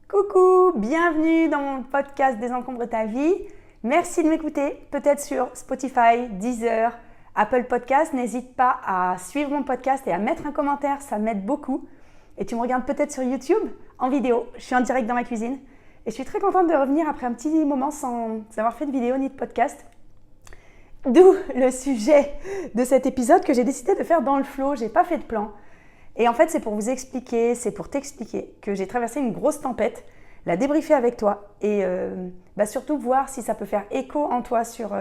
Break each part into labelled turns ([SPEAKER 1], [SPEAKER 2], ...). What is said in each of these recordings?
[SPEAKER 1] Coucou, bienvenue dans mon podcast Désencombre ta vie. Merci de m'écouter, peut-être sur Spotify, Deezer, Apple Podcast. N'hésite pas à suivre mon podcast et à mettre un commentaire, ça m'aide beaucoup. Et tu me regardes peut-être sur YouTube en vidéo. Je suis en direct dans ma cuisine et je suis très contente de revenir après un petit moment sans avoir fait de vidéo ni de podcast. D'où le sujet de cet épisode que j'ai décidé de faire dans le flow. J'ai pas fait de plan. Et en fait, c'est pour vous expliquer, c'est pour t'expliquer que j'ai traversé une grosse tempête, la débriefer avec toi et surtout voir si ça peut faire écho en toi sur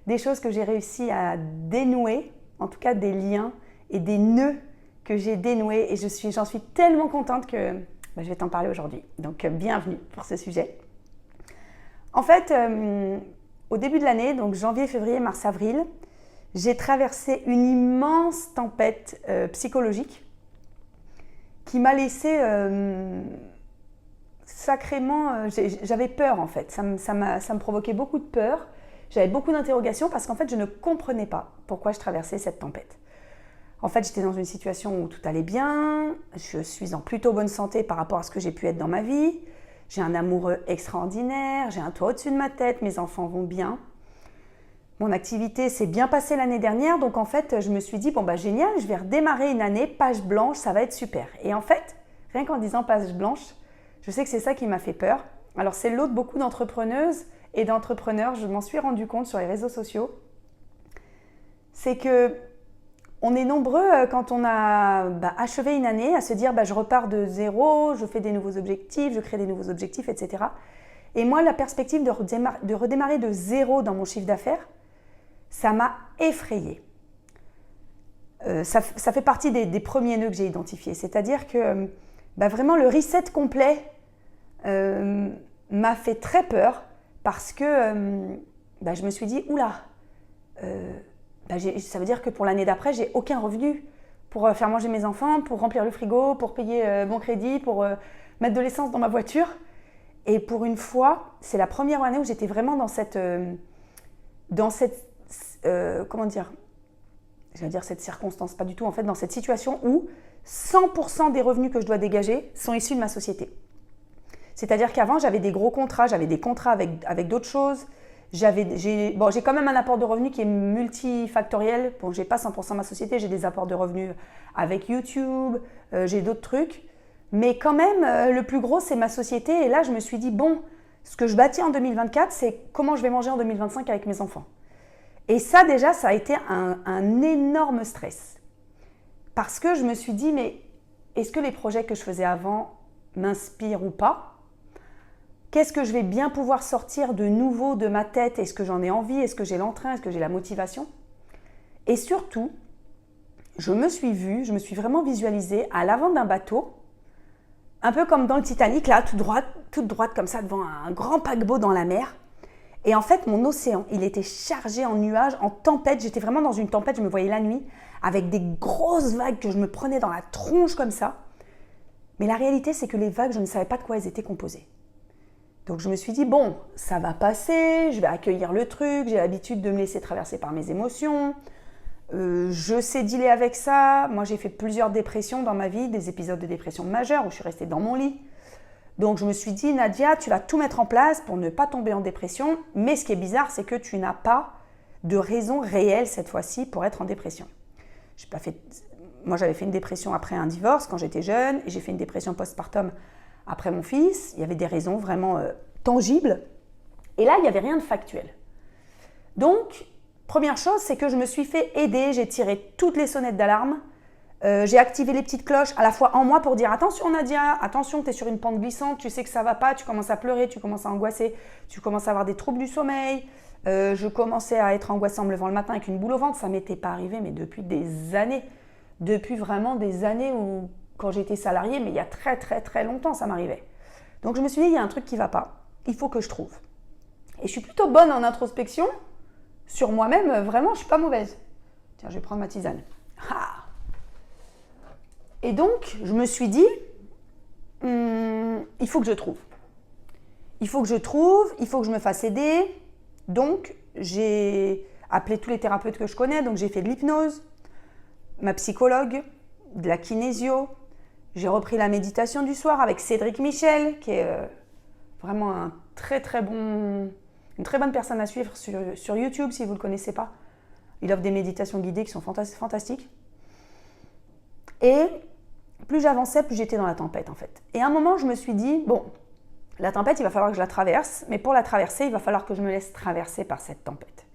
[SPEAKER 1] des choses que j'ai réussi à dénouer, en tout cas des liens et des nœuds que j'ai dénoués. Et j'en suis tellement contente que je vais t'en parler aujourd'hui. Donc, bienvenue pour ce sujet. En fait, au début de l'année, donc janvier, février, mars, avril, j'ai traversé une immense tempête psychologique qui m'a laissé sacrément... j'avais peur en fait, ça me provoquait beaucoup de peur, j'avais beaucoup d'interrogations parce qu'en fait je ne comprenais pas pourquoi je traversais cette tempête. En fait j'étais dans une situation où tout allait bien, je suis en plutôt bonne santé par rapport à ce que j'ai pu être dans ma vie, j'ai un amoureux extraordinaire, j'ai un toit au-dessus de ma tête, mes enfants vont bien. Mon activité s'est bien passée l'année dernière, donc en fait, je me suis dit, génial, je vais redémarrer une année, page blanche, ça va être super. Et en fait, rien qu'en disant page blanche, je sais que c'est ça qui m'a fait peur. Alors c'est le lot de beaucoup d'entrepreneuses et d'entrepreneurs, je m'en suis rendu compte sur les réseaux sociaux. C'est que on est nombreux quand on a achevé une année à se dire, je repars de zéro, je fais des nouveaux objectifs, je crée des nouveaux objectifs, etc. Et moi, la perspective de redémarrer de zéro dans mon chiffre d'affaires, ça m'a effrayée. Ça fait partie des premiers nœuds que j'ai identifiés. C'est-à-dire que vraiment le reset complet m'a fait très peur parce que je me suis dit, oula, ça veut dire que pour l'année d'après, j'ai aucun revenu pour faire manger mes enfants, pour remplir le frigo, pour payer mon crédit, pour mettre de l'essence dans ma voiture. Et pour une fois, c'est la première année où j'étais vraiment dans cette cette circonstance, pas du tout, en fait, dans cette situation où 100% des revenus que je dois dégager sont issus de ma société. C'est-à-dire qu'avant, j'avais des gros contrats, j'avais des contrats avec d'autres choses. J'ai quand même un apport de revenus qui est multifactoriel. Bon, j'ai pas 100% ma société, j'ai des apports de revenus avec YouTube, j'ai d'autres trucs. Mais quand même, le plus gros, c'est ma société. Et là, je me suis dit, ce que je bâtis en 2024, c'est comment je vais manger en 2025 avec mes enfants. Et ça, déjà, ça a été un énorme stress. Parce que je me suis dit, mais est-ce que les projets que je faisais avant m'inspirent ou pas ? Qu'est-ce que je vais bien pouvoir sortir de nouveau de ma tête ? Est-ce que j'en ai envie ? Est-ce que j'ai l'entrain ? Est-ce que j'ai la motivation ? Et surtout, je me suis vraiment visualisée à l'avant d'un bateau, un peu comme dans le Titanic, là, toute droite comme ça, devant un grand paquebot dans la mer. Et en fait, mon océan, il était chargé en nuages, en tempête. J'étais vraiment dans une tempête, je me voyais la nuit, avec des grosses vagues que je me prenais dans la tronche comme ça. Mais la réalité, c'est que les vagues, je ne savais pas de quoi elles étaient composées. Donc je me suis dit, ça va passer, je vais accueillir le truc, j'ai l'habitude de me laisser traverser par mes émotions. Je sais dealer avec ça. Moi, j'ai fait plusieurs dépressions dans ma vie, des épisodes de dépression majeure où je suis restée dans mon lit. Donc, je me suis dit, Nadia, tu vas tout mettre en place pour ne pas tomber en dépression. Mais ce qui est bizarre, c'est que tu n'as pas de raison réelle cette fois-ci pour être en dépression. Moi, j'avais fait une dépression après un divorce quand j'étais jeune et j'ai fait une dépression postpartum après mon fils. Il y avait des raisons vraiment tangibles. Et là, il n'y avait rien de factuel. Donc, première chose, c'est que je me suis fait aider, j'ai tiré toutes les sonnettes d'alarme, j'ai activé les petites cloches à la fois en moi pour dire « Attention Nadia, attention, tu es sur une pente glissante, tu sais que ça ne va pas, tu commences à pleurer, tu commences à angoisser, tu commences à avoir des troubles du sommeil. » Je commençais à être angoissée en me levant le matin avec une boule au ventre, ça ne m'était pas arrivé, mais depuis des années. Depuis vraiment des années où, quand j'étais salariée, mais il y a très très très longtemps, ça m'arrivait. Donc je me suis dit, il y a un truc qui ne va pas, il faut que je trouve. Et je suis plutôt bonne en introspection. Sur moi-même, vraiment, je ne suis pas mauvaise. Tiens, je vais prendre ma tisane. Et donc, je me suis dit, il faut que je trouve. Il faut que je me fasse aider. Donc, j'ai appelé tous les thérapeutes que je connais. Donc, j'ai fait de l'hypnose, ma psychologue, de la kinésio, J'ai repris la méditation du soir avec Cédric Michel, qui est vraiment une très bonne personne à suivre sur YouTube si vous ne le connaissez pas. Il offre des méditations guidées qui sont fantastiques. Et plus j'avançais, plus j'étais dans la tempête en fait. Et à un moment, je me suis dit, bon, la tempête, il va falloir que je la traverse, mais pour la traverser, il va falloir que je me laisse traverser par cette tempête.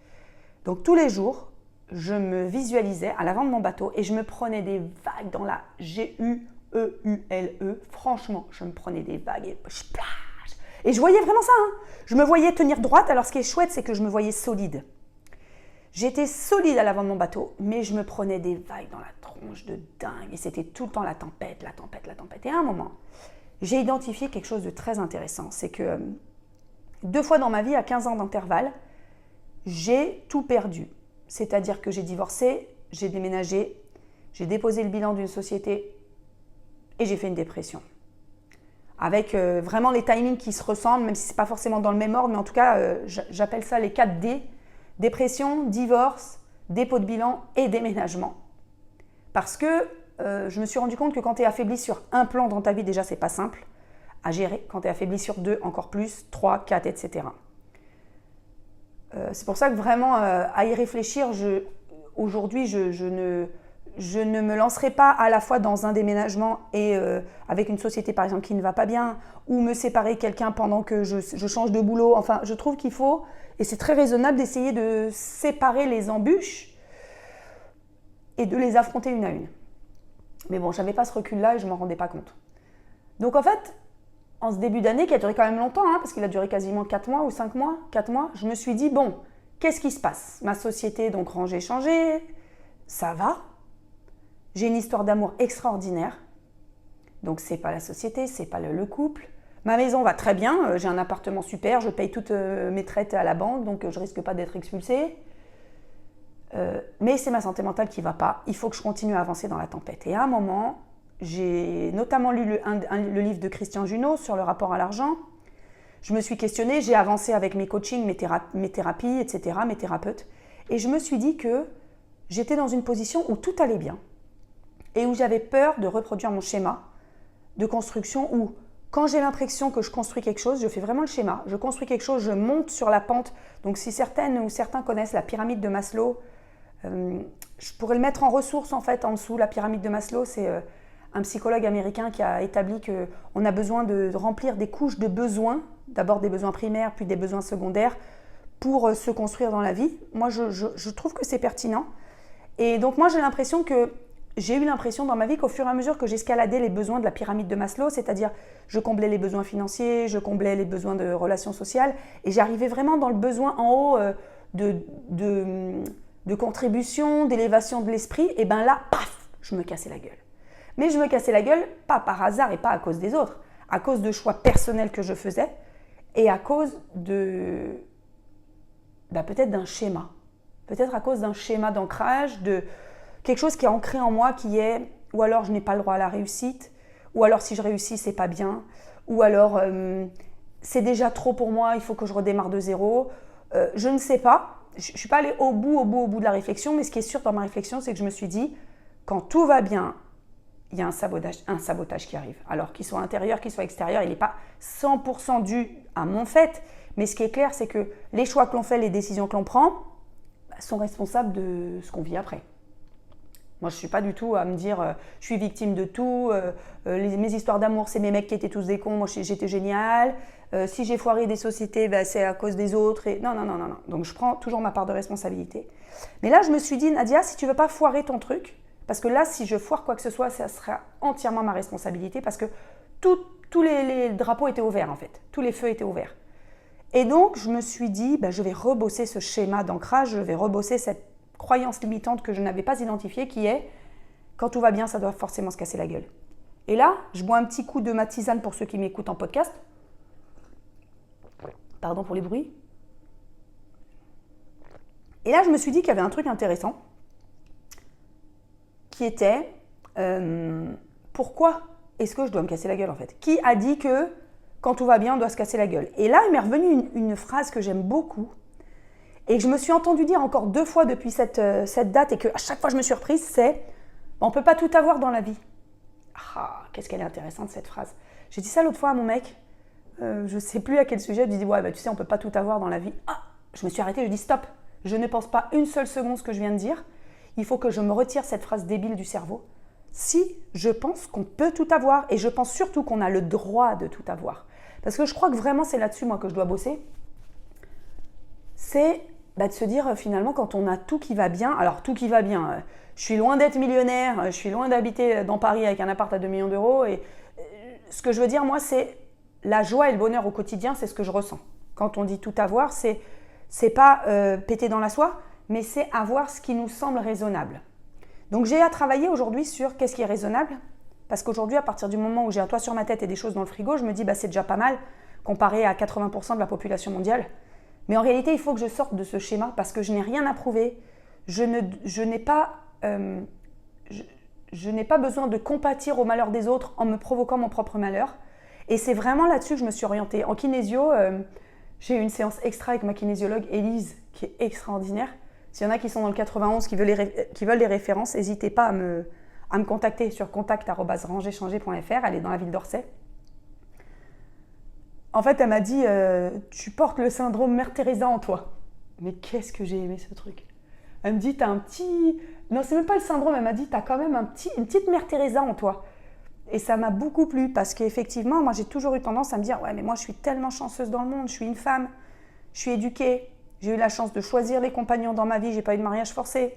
[SPEAKER 1] Donc tous les jours, je me visualisais à l'avant de mon bateau et je me prenais des vagues dans la G-U-E-U-L-E. Franchement, je me prenais des vagues et je plage. Et je voyais vraiment ça. Je me voyais tenir droite. Alors ce qui est chouette, c'est que je me voyais solide. J'étais solide à l'avant de mon bateau, mais je me prenais des vagues dans la tronche de dingue. Et c'était tout le temps la tempête. Et à un moment, j'ai identifié quelque chose de très intéressant. C'est que 2 fois dans ma vie, à 15 ans d'intervalle, j'ai tout perdu. C'est-à-dire que j'ai divorcé, j'ai déménagé, j'ai déposé le bilan d'une société et j'ai fait une dépression. Avec vraiment les timings qui se ressemblent, même si ce n'est pas forcément dans le même ordre, mais en tout cas, j'appelle ça les 4 D. Dépression, divorce, dépôt de bilan et déménagement. Parce que je me suis rendu compte que quand tu es affaibli sur un plan dans ta vie, déjà, c'est pas simple à gérer. Quand tu es affaibli sur 2, encore plus, 3, 4, etc. C'est pour ça que vraiment, à y réfléchir, aujourd'hui, je ne me lancerai pas à la fois dans un déménagement et avec une société, par exemple, qui ne va pas bien, ou me séparer de quelqu'un pendant que je change de boulot. Enfin, je trouve qu'il faut, et c'est très raisonnable, d'essayer de séparer les embûches et de les affronter une à une. Mais bon, je n'avais pas ce recul-là et je ne m'en rendais pas compte. Donc en fait, en ce début d'année, qui a duré quand même longtemps, parce qu'il a duré quasiment 4 mois ou 5 mois, 4 mois, je me suis dit, bon, qu'est-ce qui se passe? Ma société, donc rangée, changée, ça va. J'ai une histoire d'amour extraordinaire. Donc c'est pas la société, c'est pas le couple. Ma maison va très bien, j'ai un appartement super, je paye toutes mes traites à la banque, donc je risque pas d'être expulsée. Mais c'est ma santé mentale qui va pas, il faut que je continue à avancer dans la tempête. Et à un moment, j'ai notamment lu le livre de Christian Junod sur le rapport à l'argent. Je me suis questionnée, j'ai avancé avec mes coachings, mes thérapies, etc., mes thérapeutes. Et je me suis dit que j'étais dans une position où tout allait bien et où j'avais peur de reproduire mon schéma de construction où, quand j'ai l'impression que je construis quelque chose, je fais vraiment le schéma. Je construis quelque chose, je monte sur la pente. Donc si certaines ou certains connaissent la pyramide de Maslow, je pourrais le mettre en ressources en fait en dessous. La pyramide de Maslow, c'est un psychologue américain qui a établi qu'on a besoin de remplir des couches de besoins, d'abord des besoins primaires, puis des besoins secondaires, pour se construire dans la vie. Moi, je trouve que c'est pertinent. Et donc moi, j'ai eu l'impression dans ma vie qu'au fur et à mesure que j'escaladais les besoins de la pyramide de Maslow, c'est-à-dire je comblais les besoins financiers, je comblais les besoins de relations sociales, et j'arrivais vraiment dans le besoin en haut de contribution, d'élévation de l'esprit, et bien là, paf, je me cassais la gueule. Mais je me cassais la gueule, pas par hasard et pas à cause des autres, à cause de choix personnels que je faisais, et à cause peut-être d'un schéma, peut-être à cause d'un schéma d'ancrage, de quelque chose qui est ancré en moi, qui est ou alors je n'ai pas le droit à la réussite, ou alors si je réussis, c'est pas bien, ou alors c'est déjà trop pour moi, il faut que je redémarre de zéro. Je ne sais pas, je ne suis pas allée au bout de la réflexion, mais ce qui est sûr dans ma réflexion, c'est que je me suis dit, quand tout va bien, il y a un sabotage qui arrive. Alors qu'il soit intérieur, qu'il soit extérieur, il n'est pas 100% dû à mon fait, mais ce qui est clair, c'est que les choix que l'on fait, les décisions que l'on prend, sont responsables de ce qu'on vit après. Moi, je ne suis pas du tout à me dire je suis victime de tout, mes histoires d'amour, c'est mes mecs qui étaient tous des cons, moi j'étais géniale, si j'ai foiré des sociétés, c'est à cause des autres. Et... Non. Donc je prends toujours ma part de responsabilité. Mais là, je me suis dit, Nadia, si tu ne veux pas foirer ton truc, parce que là, si je foire quoi que ce soit, ça sera entièrement ma responsabilité, parce que tous les drapeaux étaient ouverts en fait, tous les feux étaient ouverts. Et donc, je me suis dit, je vais rebosser ce schéma d'ancrage, je vais rebosser cette croyance limitante que je n'avais pas identifiée, qui est quand tout va bien, ça doit forcément se casser la gueule. Et là, je bois un petit coup de ma tisane pour ceux qui m'écoutent en podcast. Pardon pour les bruits. Et là, je me suis dit qu'il y avait un truc intéressant qui était pourquoi est-ce que je dois me casser la gueule en fait? Qui a dit que quand tout va bien, on doit se casser la gueule? Et là, il m'est revenu une phrase que j'aime beaucoup et que je me suis entendue dire encore 2 fois depuis cette date et qu'à chaque fois je me suis reprise, c'est on ne peut pas tout avoir dans la vie. Ah, qu'est-ce qu'elle est intéressante cette phrase. J'ai dit ça l'autre fois à mon mec, je ne sais plus à quel sujet, je lui ai dit, ouais, bah, tu sais, on ne peut pas tout avoir dans la vie. Ah, je me suis arrêtée, je lui ai dit, stop, je ne pense pas une seule seconde ce que je viens de dire. Il faut que je me retire cette phrase débile du cerveau. Si je pense qu'on peut tout avoir, et je pense surtout qu'on a le droit de tout avoir. Parce que je crois que vraiment c'est là-dessus, moi, que je dois bosser. C'est de se dire, finalement, quand on a tout qui va bien, alors tout qui va bien, je suis loin d'être millionnaire, je suis loin d'habiter dans Paris avec un appart à 2 millions d'euros, et ce que je veux dire, moi, c'est la joie et le bonheur au quotidien, c'est ce que je ressens. Quand on dit tout avoir, c'est pas péter dans la soie, mais c'est avoir ce qui nous semble raisonnable. Donc j'ai à travailler aujourd'hui sur qu'est-ce qui est raisonnable, parce qu'aujourd'hui, à partir du moment où j'ai un toit sur ma tête et des choses dans le frigo, je me dis c'est déjà pas mal comparé à 80% de la population mondiale. Mais en réalité, il faut que je sorte de ce schéma parce que je n'ai rien à prouver. Je n'ai pas besoin de compatir au malheur des autres en me provoquant mon propre malheur. Et c'est vraiment là-dessus que je me suis orientée. En kinésio, j'ai eu une séance extra avec ma kinésiologue Élise, qui est extraordinaire. S'il y en a qui sont dans le 91, qui veulent des références, n'hésitez pas à me contacter sur contact@rangerchanger.fr. Elle est dans la ville d'Orsay. En fait, elle m'a dit tu portes le syndrome Mère Teresa en toi. Mais qu'est-ce que j'ai aimé ce truc. Elle me dit, t'as un petit... Non, c'est même pas le syndrome, elle m'a dit, t'as quand même une petite Mère Teresa en toi. Et ça m'a beaucoup plu parce qu'effectivement, moi, j'ai toujours eu tendance à me dire, ouais, mais moi, je suis tellement chanceuse dans le monde, je suis une femme, je suis éduquée, j'ai eu la chance de choisir les compagnons dans ma vie, j'ai pas eu de mariage forcé.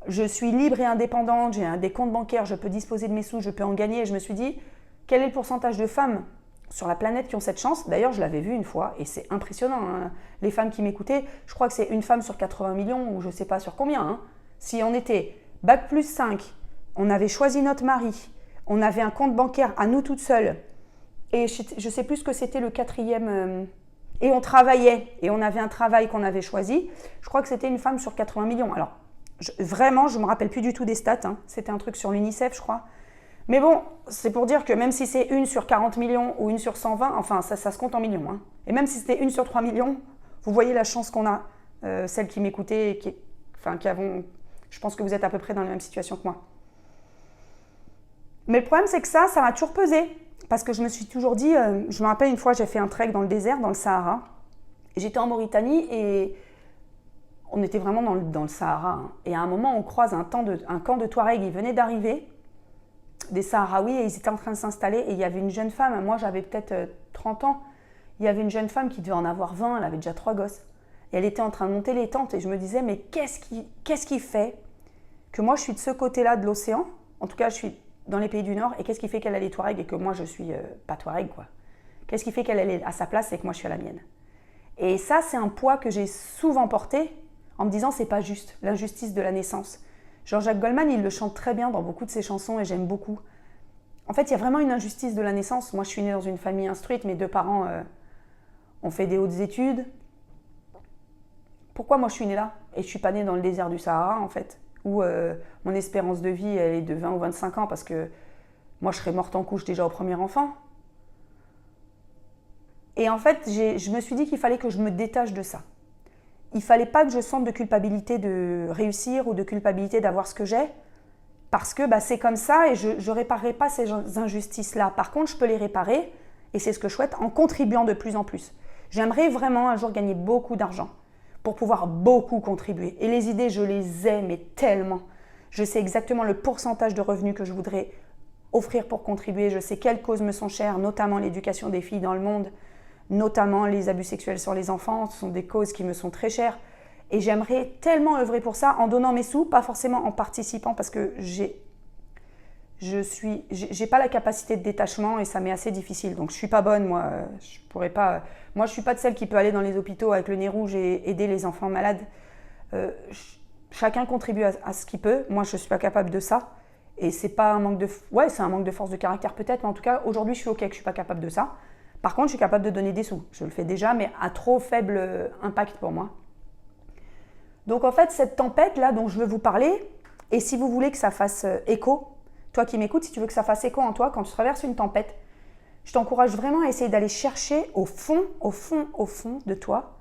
[SPEAKER 1] Je suis libre et indépendante, j'ai des comptes bancaires, je peux disposer de mes sous, je peux en gagner. Et je me suis dit, quel est le pourcentage de femmes sur la planète qui ont cette chance? D'ailleurs, je l'avais vu une fois et c'est impressionnant. Hein. Les femmes qui m'écoutaient, je crois que c'est une femme sur 80 millions ou je ne sais pas sur combien. Hein. Si on était bac plus 5, on avait choisi notre mari, on avait un compte bancaire à nous toutes seules et je ne sais plus ce que c'était le quatrième... et on travaillait et on avait un travail qu'on avait choisi. Je crois que c'était une femme sur 80 millions. Alors, vraiment, je ne me rappelle plus du tout des stats. Hein. C'était un truc sur l'UNICEF, je crois. Mais bon, c'est pour dire que même si c'est une sur 40 millions ou une sur 120, enfin, ça se compte en millions. Hein. Et même si c'était une sur 3 millions, vous voyez la chance qu'on a, celles qui m'écoutaient et qui avons... Je pense que vous êtes à peu près dans la même situation que moi. Mais le problème, c'est que ça m'a toujours pesé. Parce que je me suis toujours dit... je me rappelle une fois, j'ai fait un trek dans le désert, dans le Sahara. J'étais en Mauritanie et... on était vraiment dans le Sahara. Hein. Et à un moment, on croise un camp de Touaregs. Ils venaient d'arriver, des Sahraouis, et ils étaient en train de s'installer. Et il y avait une jeune femme, moi j'avais peut-être 30 ans. Il y avait une jeune femme qui devait en avoir 20, elle avait déjà 3 gosses. Et elle était en train de monter les tentes. Et je me disais, mais qu'est-ce qui fait que moi je suis de ce côté-là de l'océan? En tout cas, je suis dans les pays du Nord. Et qu'est-ce qui fait qu'elle a les Touaregs et que moi je suis pas Touareg, quoi? Qu'est-ce qui fait qu'elle est à sa place et que moi je suis à la mienne? Et ça, c'est un poids que j'ai souvent porté en me disant, c'est pas juste, l'injustice de la naissance. Jean-Jacques Goldman, il le chante très bien dans beaucoup de ses chansons et j'aime beaucoup. En fait, il y a vraiment une injustice de la naissance. Moi, je suis née dans une famille instruite, mes 2 parents ont fait des hautes études. Pourquoi moi je suis née là? Et je suis pas née dans le désert du Sahara, en fait, où mon espérance de vie, elle est de 20 ou 25 ans parce que moi, je serais morte en couche déjà au premier enfant. Et en fait, je me suis dit qu'il fallait que je me détache de ça. Il ne fallait pas que je sente de culpabilité de réussir ou de culpabilité d'avoir ce que j'ai, parce que c'est comme ça et je ne réparerai pas ces injustices-là. Par contre, je peux les réparer, et c'est ce que je souhaite, en contribuant de plus en plus. J'aimerais vraiment un jour gagner beaucoup d'argent pour pouvoir beaucoup contribuer. Et les idées, je les ai, mais tellement. Je sais exactement le pourcentage de revenus que je voudrais offrir pour contribuer. Je sais quelles causes me sont chères, notamment l'éducation des filles dans le monde, notamment les abus sexuels sur les enfants. Ce sont des causes qui me sont très chères. Et j'aimerais tellement œuvrer pour ça en donnant mes sous, pas forcément en participant, parce que j'ai pas la capacité de détachement et ça m'est assez difficile. Donc je suis pas bonne, moi. Je pourrais pas. Moi, je suis pas de celle qui peut aller dans les hôpitaux avec le nez rouge et aider les enfants malades. Chacun contribue à ce qu'il peut. Moi, je suis pas capable de ça. Et c'est pas un manque de. Ouais, c'est un manque de force de caractère peut-être, mais en tout cas, aujourd'hui, je suis ok que je suis pas capable de ça. Par contre, je suis capable de donner des sous. Je le fais déjà, mais à trop faible impact pour moi. Donc en fait, cette tempête-là dont je veux vous parler, et si vous voulez que ça fasse écho, toi qui m'écoutes, si tu veux que ça fasse écho en toi quand tu traverses une tempête, je t'encourage vraiment à essayer d'aller chercher au fond de toi,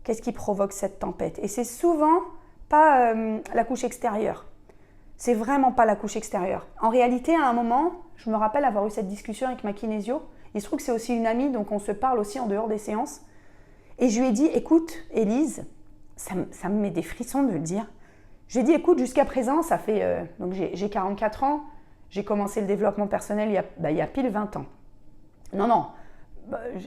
[SPEAKER 1] qu'est-ce qui provoque cette tempête. Et c'est souvent pas la couche extérieure. c'est vraiment pas la couche extérieure. En réalité, à un moment, je me rappelle avoir eu cette discussion avec ma kinésio. Il se trouve que c'est aussi une amie, donc on se parle aussi en dehors des séances. Et je lui ai dit, écoute, Élise, ça me met des frissons de le dire. Je lui ai dit, écoute, jusqu'à présent, ça fait... donc j'ai 44 ans, j'ai commencé le développement personnel il y a pile 20 ans. Non,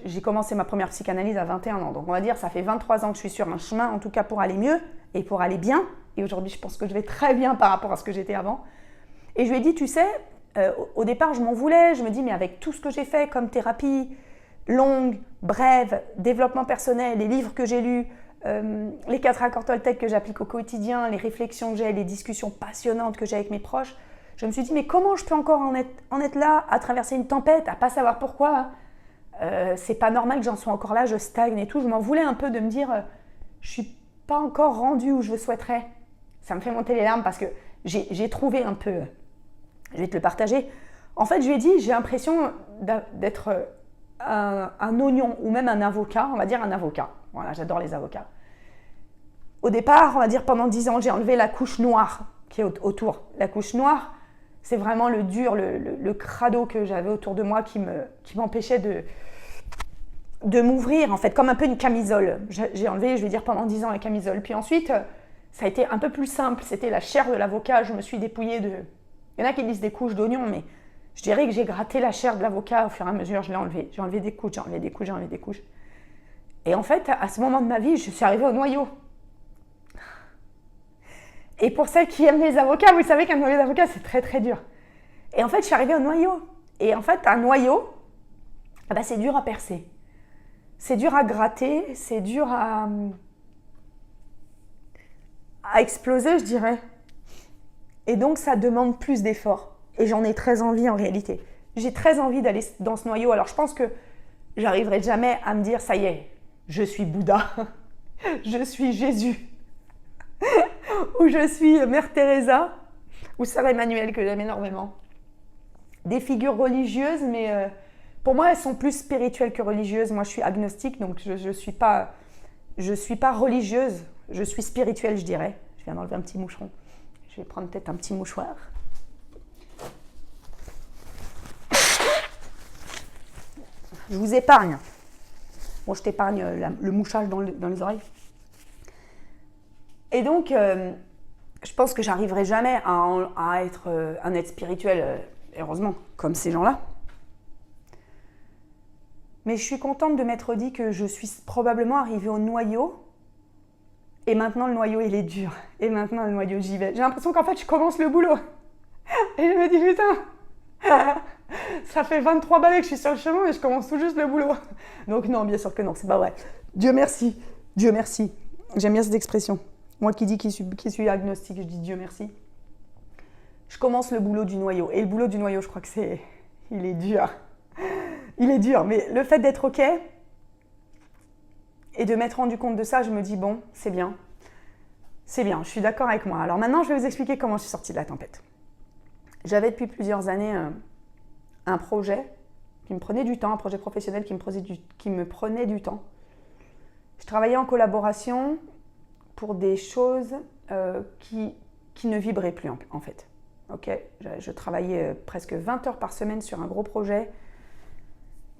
[SPEAKER 1] j'ai commencé ma première psychanalyse à 21 ans. Donc on va dire, ça fait 23 ans que je suis sur un chemin, en tout cas pour aller mieux et pour aller bien. Et aujourd'hui, je pense que je vais très bien par rapport à ce que j'étais avant. Et je lui ai dit, tu sais, au départ, je m'en voulais. Je me dis, mais avec tout ce que j'ai fait comme thérapie, longue, brève, développement personnel, les livres que j'ai lus, les 4 accords Toltec que j'applique au quotidien, les réflexions que j'ai, les discussions passionnantes que j'ai avec mes proches, je me suis dit, mais comment je peux encore en être là, à traverser une tempête, à pas savoir pourquoi c'est pas normal que j'en sois encore là, je stagne et tout. Je m'en voulais un peu de me dire, je suis pas encore rendue où je le souhaiterais. Ça me fait monter les larmes parce que j'ai trouvé un peu, je vais te le partager. En fait, je lui ai dit, j'ai l'impression d'être un oignon ou même un avocat, on va dire un avocat. Voilà, j'adore les avocats. Au départ, on va dire pendant 10 ans, j'ai enlevé la couche noire qui est autour. La couche noire, c'est vraiment le dur, le crado que j'avais autour de moi qui m'empêchait de m'ouvrir, en fait, comme un peu une camisole. J'ai enlevé, je vais dire, pendant 10 ans la camisole. Puis ensuite, ça a été un peu plus simple. C'était la chair de l'avocat. Je me suis dépouillée de... Il y en a qui disent des couches d'oignon, mais je dirais que j'ai gratté la chair de l'avocat au fur et à mesure. Je l'ai enlevée. J'ai enlevé des couches, j'ai enlevé des couches, j'ai enlevé des couches. Et en fait, à ce moment de ma vie, je suis arrivée au noyau. Et pour celles qui aiment les avocats, vous savez qu'un noyau d'avocat, c'est très très dur. Et en fait, je suis arrivée au noyau. Et en fait, un noyau, c'est dur à percer. C'est dur à gratter, c'est dur à exploser, je dirais. Et donc, ça demande plus d'efforts. Et j'en ai très envie en réalité. J'ai très envie d'aller dans ce noyau. Alors, je pense que j'arriverai jamais à me dire, ça y est, je suis Bouddha, je suis Jésus, ou je suis Mère Teresa, ou Sœur Emmanuel, que j'aime énormément. Des figures religieuses, mais pour moi, elles sont plus spirituelles que religieuses. Moi, je suis agnostique, donc je ne suis pas religieuse, je suis spirituelle, je dirais. Je viens d'enlever un petit moucheron. Je vais prendre peut-être un petit mouchoir. Je vous épargne. Bon, je t'épargne le mouchage dans les oreilles. Et donc, je pense que j'arriverai jamais à être un être spirituel, heureusement, comme ces gens-là. Mais je suis contente de m'être dit que je suis probablement arrivée au noyau. Et maintenant, le noyau, il est dur. Et maintenant, le noyau, j'y vais. J'ai l'impression qu'en fait, je commence le boulot. Et je me dis, putain, ça fait 23 balais que je suis sur le chemin et je commence tout juste le boulot. Donc non, bien sûr que non, c'est pas vrai. Dieu merci. Dieu merci. J'aime bien cette expression. Moi qui dis qui suis agnostique, je dis Dieu merci. Je commence le boulot du noyau. Et le boulot du noyau, je crois que il est dur. Il est dur, mais le fait d'être OK et de m'être rendu compte de ça, je me dis, bon, c'est bien. C'est bien, je suis d'accord avec moi. Alors maintenant, je vais vous expliquer comment je suis sortie de la tempête. J'avais depuis plusieurs années un projet qui me prenait du temps, un projet professionnel qui me prenait du temps. Je travaillais en collaboration pour des choses qui ne vibraient plus en fait. Okay, je travaillais presque 20 heures par semaine sur un gros projet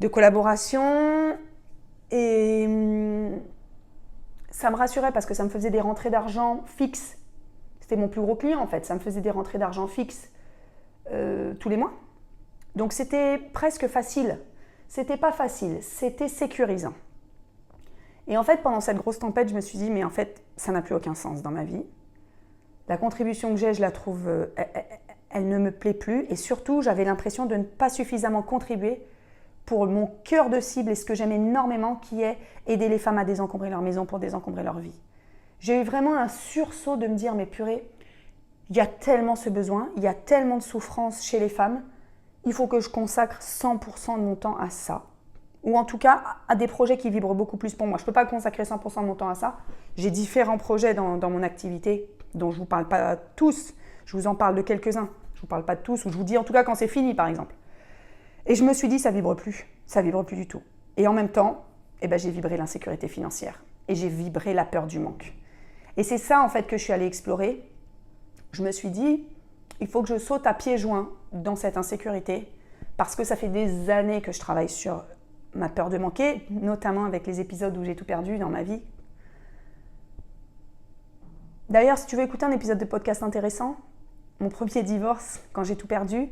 [SPEAKER 1] de collaboration et ça me rassurait parce que ça me faisait des rentrées d'argent fixes. C'était mon plus gros client en fait, ça me faisait des rentrées d'argent fixes tous les mois. Donc c'était presque facile. C'était pas facile, c'était sécurisant. Et en fait, pendant cette grosse tempête, je me suis dit, mais en fait, ça n'a plus aucun sens dans ma vie. La contribution que j'ai, je la trouve, elle ne me plaît plus. Et surtout, j'avais l'impression de ne pas suffisamment contribuer pour mon cœur de cible et ce que j'aime énormément, qui est aider les femmes à désencombrer leur maison pour désencombrer leur vie. J'ai eu vraiment un sursaut de me dire, mais purée, il y a tellement ce besoin, il y a tellement de souffrance chez les femmes, il faut que je consacre 100% de mon temps à ça. Ou en tout cas, à des projets qui vibrent beaucoup plus pour moi. Je ne peux pas consacrer 100% de mon temps à ça. J'ai différents projets dans mon activité dont je ne vous parle pas tous. Je vous en parle de quelques-uns. Je ne vous parle pas de tous, ou je vous dis en tout cas quand c'est fini, par exemple. Et je me suis dit, ça ne vibre plus. Ça ne vibre plus du tout. Et en même temps, j'ai vibré l'insécurité financière. Et j'ai vibré la peur du manque. Et c'est ça, en fait, que je suis allée explorer. Je me suis dit, il faut que je saute à pieds joints dans cette insécurité parce que ça fait des années que je travaille sur ma peur de manquer, notamment avec les épisodes où j'ai tout perdu dans ma vie. D'ailleurs, si tu veux écouter un épisode de podcast intéressant, mon premier divorce, quand j'ai tout perdu,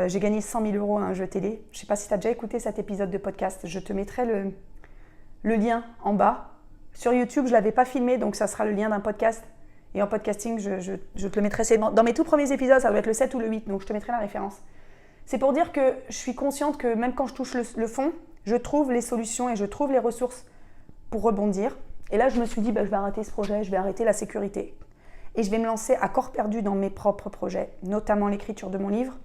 [SPEAKER 1] j'ai gagné 100 000 € à un jeu télé. Je ne sais pas si tu as déjà écouté cet épisode de podcast. Je te mettrai le lien en bas. Sur YouTube, je ne l'avais pas filmé, donc ça sera le lien d'un podcast. Et en podcasting, je te le mettrai. C'est dans mes tout premiers épisodes, ça doit être le 7 ou le 8, donc je te mettrai la référence. C'est pour dire que je suis consciente que même quand je touche le fond, je trouve les solutions et je trouve les ressources pour rebondir. Et là, je me suis dit, je vais arrêter ce projet, je vais arrêter la sécurité. Et je vais me lancer à corps perdu dans mes propres projets, notamment l'écriture de mon livre,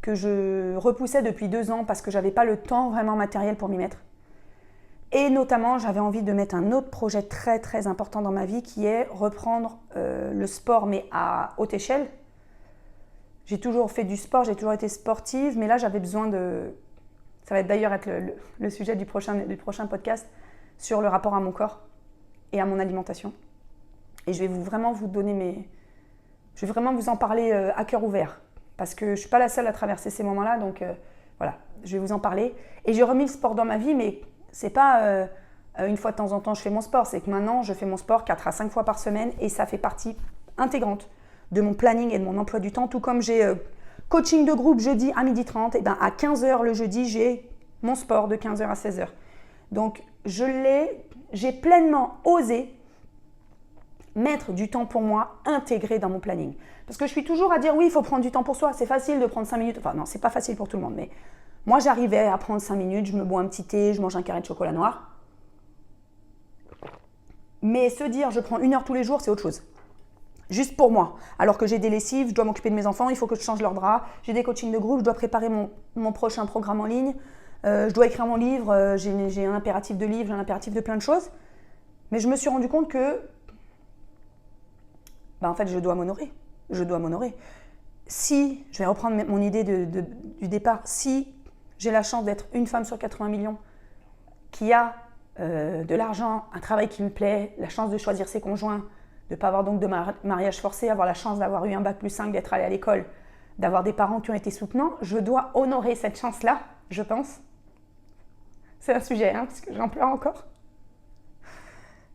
[SPEAKER 1] que je repoussais depuis 2 ans parce que je n'avais pas le temps vraiment matériel pour m'y mettre. Et notamment, j'avais envie de mettre un autre projet très très important dans ma vie qui est reprendre le sport, mais à haute échelle. J'ai toujours fait du sport, j'ai toujours été sportive, mais là j'avais besoin de... Ça va d'ailleurs être le sujet du prochain podcast sur le rapport à mon corps et à mon alimentation. Et je vais vraiment vous donner Je vais vraiment vous en parler à cœur ouvert. Parce que je ne suis pas la seule à traverser ces moments-là, donc voilà, je vais vous en parler. Et j'ai remis le sport dans ma vie, mais ce n'est pas une fois de temps en temps je fais mon sport, c'est que maintenant je fais mon sport 4 à 5 fois par semaine et ça fait partie intégrante de mon planning et de mon emploi du temps, tout comme j'ai coaching de groupe jeudi à 12h30, et à 15h le jeudi, j'ai mon sport de 15h à 16h. Donc j'ai pleinement osé mettre du temps pour moi intégré dans mon planning. Parce que je suis toujours à dire oui, il faut prendre du temps pour soi, c'est facile de prendre 5 minutes. Enfin non, c'est pas facile pour tout le monde, mais moi j'arrivais à prendre 5 minutes, je me bois un petit thé, je mange un carré de chocolat noir. Mais se dire je prends 1 heure tous les jours, c'est autre chose. Juste pour moi. Alors que j'ai des lessives, je dois m'occuper de mes enfants, il faut que je change leurs draps, j'ai des coachings de groupe, je dois préparer mon prochain programme en ligne, je dois écrire mon livre, j'ai un impératif de livre, j'ai un impératif de plein de choses. Mais je me suis rendu compte que en fait, je dois m'honorer. Je dois m'honorer. Si, je vais reprendre mon idée du départ, si j'ai la chance d'être une femme sur 80 millions qui a de l'argent, un travail qui me plaît, la chance de choisir ses conjoints, de ne pas avoir donc de mariage forcé, avoir la chance d'avoir eu un bac+5, d'être allée à l'école, d'avoir des parents qui ont été soutenants, je dois honorer cette chance-là, je pense. C'est un sujet, parce que j'en pleure encore.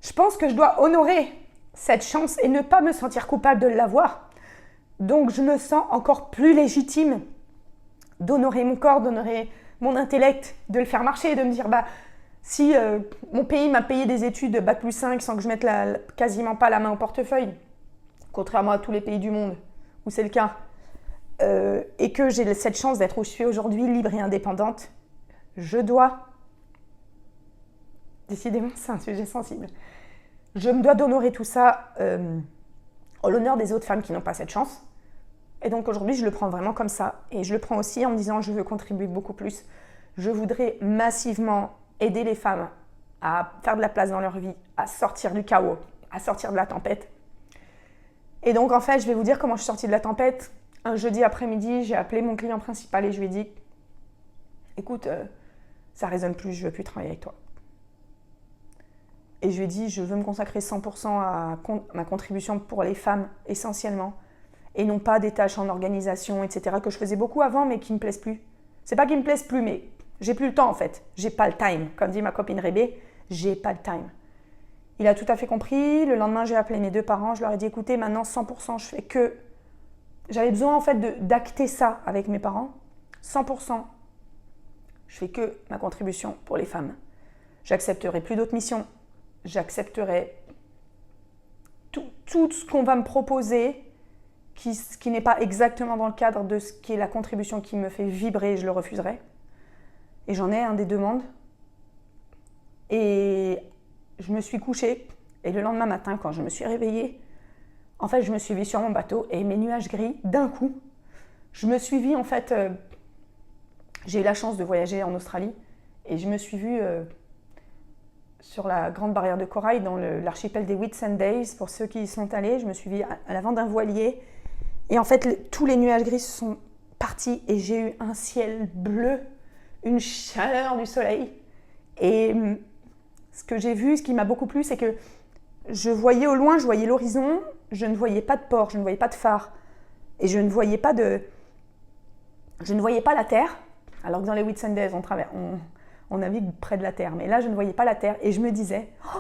[SPEAKER 1] Je pense que je dois honorer cette chance et ne pas me sentir coupable de l'avoir. Donc je me sens encore plus légitime d'honorer mon corps, d'honorer mon intellect, de le faire marcher, de me dire si mon pays m'a payé des études de bac+5 sans que je mette quasiment pas la main au portefeuille, contrairement à tous les pays du monde où c'est le cas, et que j'ai cette chance d'être où je suis aujourd'hui, libre et indépendante, je dois, décidément c'est un sujet sensible, je me dois d'honorer tout ça en l'honneur des autres femmes qui n'ont pas cette chance. Et donc aujourd'hui, je le prends vraiment comme ça. Et je le prends aussi en me disant, je veux contribuer beaucoup plus. Je voudrais massivement aider les femmes à faire de la place dans leur vie, à sortir du chaos, à sortir de la tempête. Et donc en fait, je vais vous dire comment je suis sortie de la tempête. Un jeudi après-midi, j'ai appelé mon client principal et je lui ai dit, écoute, ça ne résonne plus, je ne veux plus travailler avec toi. Et je lui ai dit, je veux me consacrer 100% à ma contribution pour les femmes essentiellement, et non pas des tâches en organisation, etc., que je faisais beaucoup avant, mais qui ne me plaisent plus. C'est pas qu'ils me plaisent plus, mais j'ai plus le temps en fait. J'ai pas le time. Comme dit ma copine Rébé, j'ai pas le time. Il a tout à fait compris. Le lendemain, j'ai appelé mes 2 parents. Je leur ai dit, écoutez, maintenant 100%, je fais que... J'avais besoin en fait d'acter ça avec mes parents. 100%, je fais que ma contribution pour les femmes. J'accepterai plus d'autres missions. J'accepterai tout ce qu'on va me proposer qui n'est pas exactement dans le cadre de ce qui est la contribution qui me fait vibrer, je le refuserai. Et j'en ai des demandes. Et je me suis couchée. Et le lendemain matin, quand je me suis réveillée, en fait, je me suis vue sur mon bateau et mes nuages gris, d'un coup, je me suis vue, en fait, j'ai eu la chance de voyager en Australie et je me suis vue sur la grande barrière de corail dans l'archipel des Whitsundays. Pour ceux qui y sont allés, je me suis vue à l'avant d'un voilier. Et en fait, tous les nuages gris sont partis et j'ai eu un ciel bleu, une chaleur du soleil. Et ce que j'ai vu, ce qui m'a beaucoup plu, c'est que je voyais au loin, je voyais l'horizon, je ne voyais pas de port, je ne voyais pas de phare. Et je ne voyais pas la terre, alors que dans les Whitsundays, on navigue près de la terre. Mais là, je ne voyais pas la terre et je me disais, oh,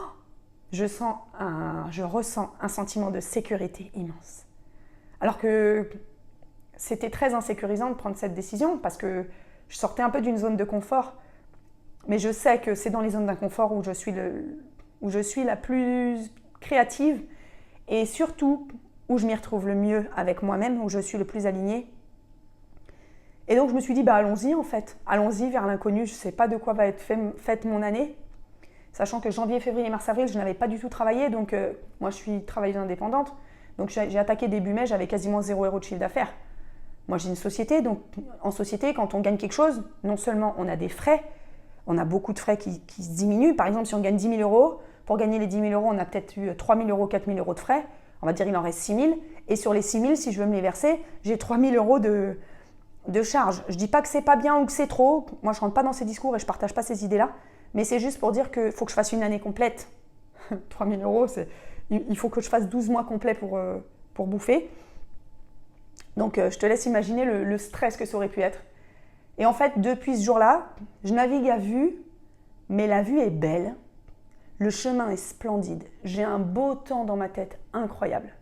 [SPEAKER 1] je ressens un sentiment de sécurité immense. Alors que c'était très insécurisant de prendre cette décision parce que je sortais un peu d'une zone de confort. Mais je sais que c'est dans les zones d'inconfort où je suis la plus créative et surtout où je m'y retrouve le mieux avec moi-même, où je suis le plus alignée. Et donc je me suis dit, allons-y en fait. Allons-y vers l'inconnu. Je ne sais pas de quoi va être faite mon année. Sachant que janvier, février, mars, avril, je n'avais pas du tout travaillé. Donc moi, je suis travailleuse indépendante. Donc j'ai attaqué début mai, j'avais quasiment 0 € de chiffre d'affaires. Moi, j'ai une société. Donc en société, quand on gagne quelque chose, non seulement on a des frais, on a beaucoup de frais qui se diminuent. Par exemple, si on gagne 10 000 €, pour gagner les 10 000 €, on a peut-être eu 3 000 €, 4 000 € de frais. On va dire il en reste 6 000. Et sur les 6 000, si je veux me les verser, j'ai 3 000 € de charges. Je ne dis pas que c'est pas bien ou que c'est trop. Moi, je ne rentre pas dans ces discours et je ne partage pas ces idées-là. Mais c'est juste pour dire qu'il faut que je fasse une année complète. 3 000 €, il faut que je fasse 12 mois complets pour bouffer. Donc, je te laisse imaginer le stress que ça aurait pu être. Et en fait, depuis ce jour-là, je navigue à vue, mais la vue est belle. Le chemin est splendide. J'ai un beau temps dans ma tête incroyable.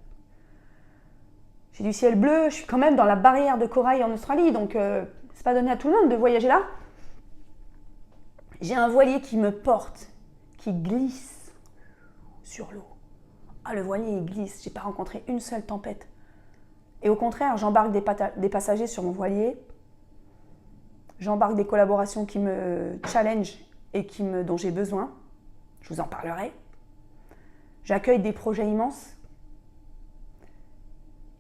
[SPEAKER 1] J'ai du ciel bleu, je suis quand même dans la barrière de corail en Australie, donc c'est pas donné à tout le monde de voyager là. J'ai un voilier qui me porte, qui glisse sur l'eau. Ah, le voilier il glisse, j'ai pas rencontré une seule tempête. Et au contraire, j'embarque des passagers sur mon voilier. J'embarque des collaborations qui me challenge et dont j'ai besoin. Je vous en parlerai. J'accueille des projets immenses.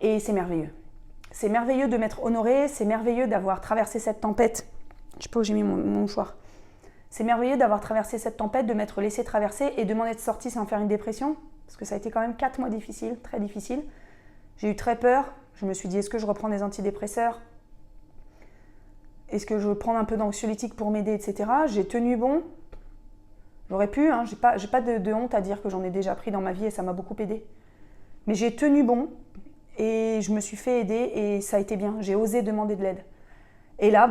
[SPEAKER 1] Et c'est merveilleux. C'est merveilleux de m'être honorée, c'est merveilleux d'avoir traversé cette tempête. Je sais pas où j'ai mis mon mouchoir. C'est merveilleux d'avoir traversé cette tempête, de m'être laissé traverser et de m'en être sortie sans faire une dépression. Parce que ça a été quand même 4 mois difficiles, très difficiles. J'ai eu très peur. Je me suis dit, est-ce que je reprends des antidépresseurs ? Est-ce que je veux prendre un peu d'anxiolytique pour m'aider, etc. J'ai tenu bon. J'aurais pu, hein, j'ai pas de honte à dire que j'en ai déjà pris dans ma vie et ça m'a beaucoup aidé. Mais j'ai tenu bon et je me suis fait aider et ça a été bien. J'ai osé demander de l'aide. Et là,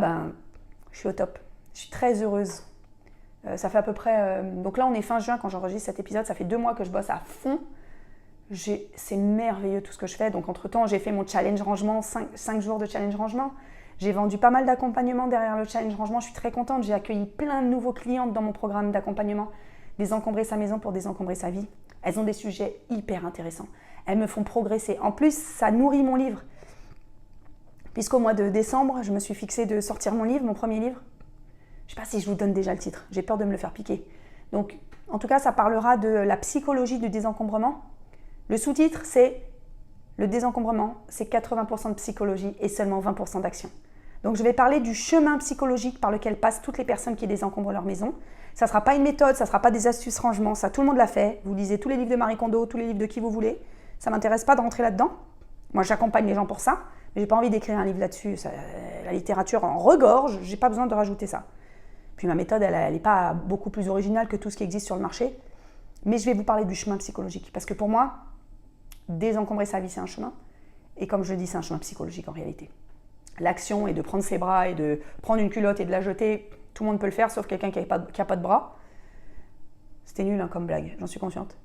[SPEAKER 1] je suis au top. Je suis très heureuse. Ça fait à peu près... donc là, on est fin juin quand j'enregistre cet épisode. Ça fait 2 mois que je bosse à fond. C'est merveilleux tout ce que je fais. Donc entre-temps, j'ai fait mon challenge rangement, 5 jours de challenge rangement. J'ai vendu pas mal d'accompagnement derrière le challenge rangement. Je suis très contente. J'ai accueilli plein de nouveaux clientes dans mon programme d'accompagnement. Désencombrer sa maison pour désencombrer sa vie. Elles ont des sujets hyper intéressants. Elles me font progresser. En plus, ça nourrit mon livre. Puisqu'au mois de décembre, je me suis fixée de sortir mon livre, mon premier livre. Je ne sais pas si je vous donne déjà le titre. J'ai peur de me le faire piquer. Donc, en tout cas, ça parlera de la psychologie du désencombrement. Le sous-titre, c'est le désencombrement, c'est 80% de psychologie et seulement 20% d'action. Donc, je vais parler du chemin psychologique par lequel passent toutes les personnes qui désencombrent leur maison. Ça ne sera pas une méthode, ça ne sera pas des astuces rangement, ça tout le monde l'a fait. Vous lisez tous les livres de Marie Kondo, tous les livres de qui vous voulez. Ça ne m'intéresse pas de rentrer là-dedans. Moi, j'accompagne les gens pour ça, mais je n'ai pas envie d'écrire un livre là-dessus. La littérature en regorge, je n'ai pas besoin de rajouter ça. Puis ma méthode, elle n'est pas beaucoup plus originale que tout ce qui existe sur le marché. Mais je vais vous parler du chemin psychologique. Parce que pour moi, désencombrer sa vie, c'est un chemin. Et comme je le dis, c'est un chemin psychologique en réalité. L'action est de prendre ses bras et de prendre une culotte et de la jeter. Tout le monde peut le faire, sauf quelqu'un qui n'a pas de bras. C'était nul comme blague, j'en suis consciente.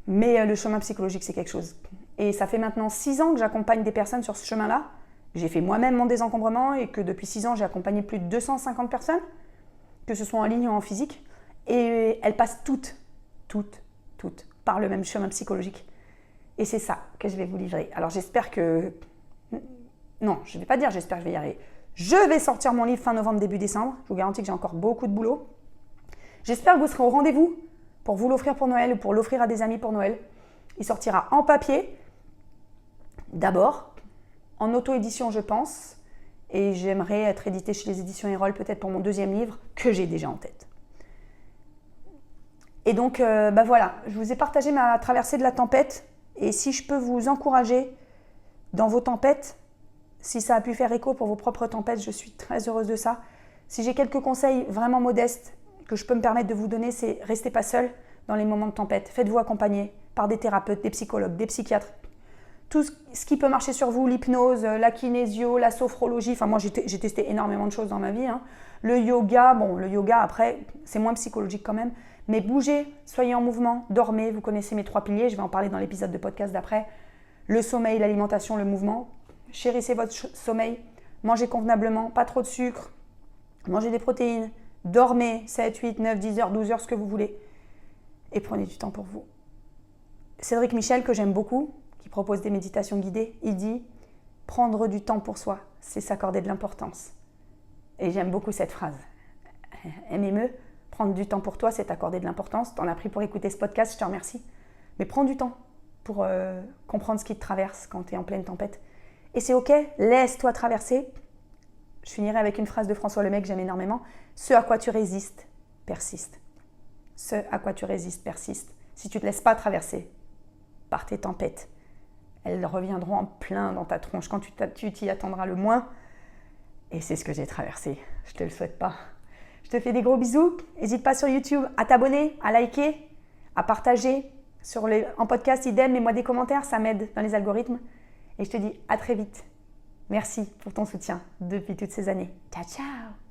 [SPEAKER 1] Mais le chemin psychologique, c'est quelque chose. Et ça fait maintenant 6 ans que j'accompagne des personnes sur ce chemin-là. J'ai fait moi-même mon désencombrement et que depuis 6 ans, j'ai accompagné plus de 250 personnes, que ce soit en ligne ou en physique. Et elles passent toutes par le même chemin psychologique. Et c'est ça que je vais vous livrer. Alors j'espère que... Non, je ne vais pas dire j'espère que je vais y arriver. Je vais sortir mon livre fin novembre, début décembre. Je vous garantis que j'ai encore beaucoup de boulot. J'espère que vous serez au rendez-vous pour vous l'offrir pour Noël ou pour l'offrir à des amis pour Noël. Il sortira en papier, d'abord, en auto-édition je pense, et j'aimerais être édité chez les éditions Erol peut-être pour mon 2e livre que j'ai déjà en tête. Et donc voilà, je vous ai partagé ma traversée de la tempête et si je peux vous encourager dans vos tempêtes, si ça a pu faire écho pour vos propres tempêtes, je suis très heureuse de ça. Si j'ai quelques conseils vraiment modestes que je peux me permettre de vous donner, c'est restez pas seul dans les moments de tempête. Faites-vous accompagner par des thérapeutes, des psychologues, des psychiatres. tout ce qui peut marcher sur vous, l'hypnose, la kinésio, la sophrologie. Enfin, moi, j'ai testé énormément de choses dans ma vie. Hein. Le yoga, après, c'est moins psychologique quand même. Mais bougez, soyez en mouvement, dormez. Vous connaissez mes 3 piliers, je vais en parler dans l'épisode de podcast d'après. Le sommeil, l'alimentation, le mouvement. Chérissez votre sommeil, mangez convenablement, pas trop de sucre, mangez des protéines, dormez 7, 8, 9, 10 heures, 12 heures, ce que vous voulez. Et prenez du temps pour vous. Cédric Michel, que j'aime beaucoup, qui propose des méditations guidées, il dit « Prendre du temps pour soi, c'est s'accorder de l'importance ». Et j'aime beaucoup cette phrase. MME, prendre du temps pour toi, c'est t'accorder de l'importance. T'en as pris pour écouter ce podcast, je te remercie. Mais prends du temps pour comprendre ce qui te traverse quand tu es en pleine tempête. Et c'est ok, laisse-toi traverser. Je finirai avec une phrase de François Lemay que j'aime énormément. Ce à quoi tu résistes, persiste. Ce à quoi tu résistes, persiste. Si tu ne te laisses pas traverser par tes tempêtes, elles reviendront en plein dans ta tronche quand tu t'y attendras le moins. Et c'est ce que j'ai traversé. Je ne te le souhaite pas. Je te fais des gros bisous. N'hésite pas sur YouTube à t'abonner, à liker, à partager. En podcast, idem, mets-moi des commentaires, ça m'aide dans les algorithmes. Et je te dis à très vite. Merci pour ton soutien depuis toutes ces années. Ciao, ciao!